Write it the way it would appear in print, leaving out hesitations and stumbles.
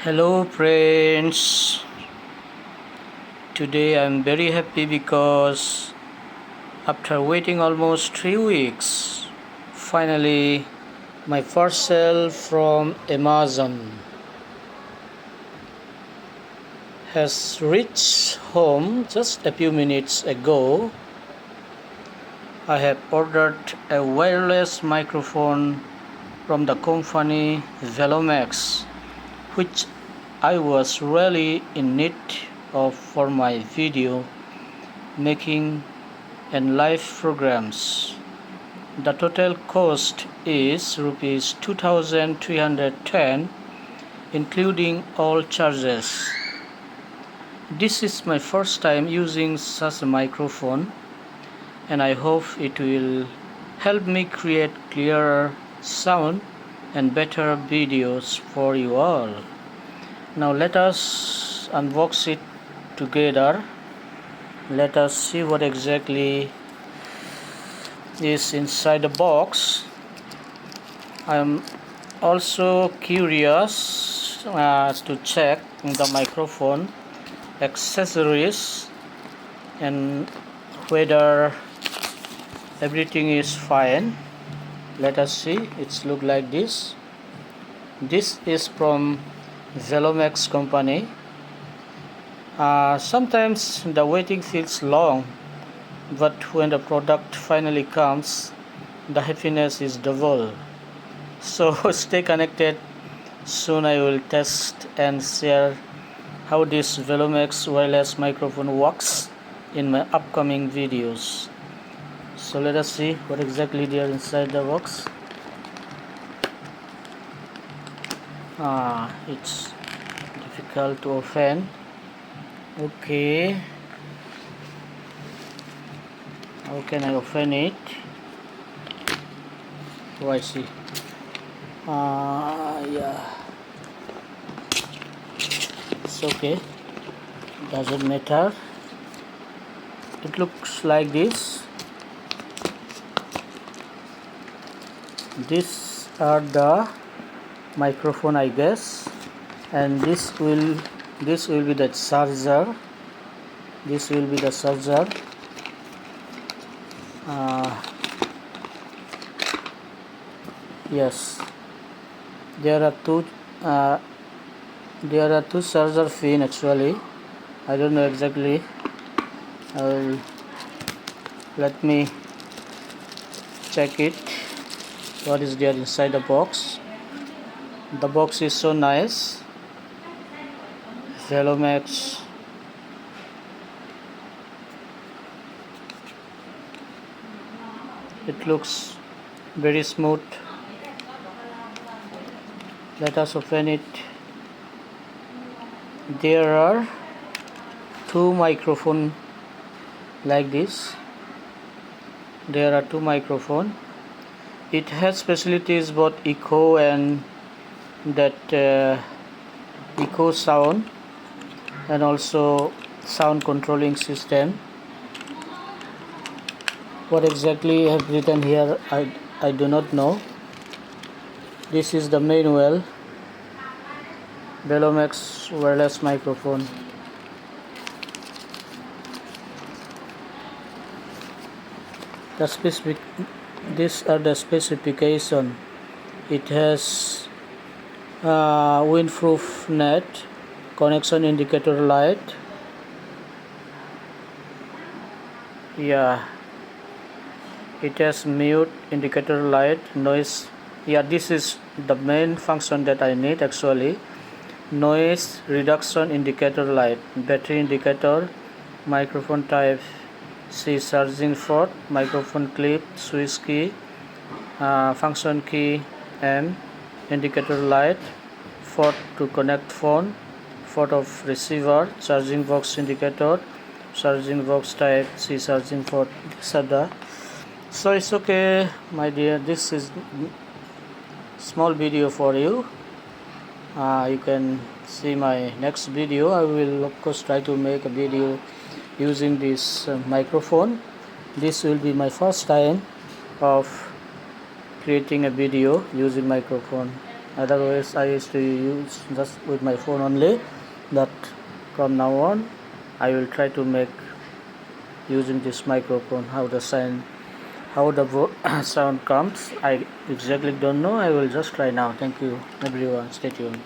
Hello friends, today I'm very happy because after waiting almost 3 weeks, finally my parcel from Amazon has reached home just a few minutes ago. I have ordered a wireless microphone from the company Velomax, which I was really in need of for my video making and live programs. The total cost is rupees 2310 including all charges. This is my first time using such a microphone, and I hope it will help me create clearer sound and better videos for you all. Now let us unbox it together. Let us see what exactly is inside the box. I'm also curious to check the microphone accessories and whether everything is fine. Let us see. It's look like this. This is from Velomax company. Sometimes the waiting feels long, but when the product finally comes, the happiness is double. So stay connected. Soon I will test and share how this Velomax wireless microphone works in my upcoming videos. So let us see what exactly there inside the box. It's difficult to open. Okay, how can I open it? Oh, I see. Yeah, it's okay, doesn't matter. It looks like this. These are the microphone, I guess, and this will be the charger. This will be the charger. Yes, there are two charger pin actually. I don't know exactly. Let me check it. What is there inside the box? The box is so nice. Velomax. It looks very smooth. Let us open it. There are two microphones like this. There are two microphones. It has facilities both echo and that echo sound, and also sound controlling system. What exactly I have written here, I do not know. This is the manual. Velomax wireless microphone. These are the specification. It has windproof net, connection indicator light. Yeah, it has mute indicator light, noise. Yeah, this is the main function that I need actually. Noise reduction indicator light, battery indicator, microphone type C, charging port, microphone clip, switch key, function key M, indicator light, port to connect phone, port of receiver, charging box indicator, charging box type C, charging port. So it's okay, my dear. This is small video for you. You can see my next video. I will of course try to make a video using this microphone. This will be my first time of creating a video using microphone. Otherwise I used to use just with my phone only, but from now on I will try to make using this microphone. How the sound comes, I exactly don't know. I will just try now. Thank you everyone, stay tuned.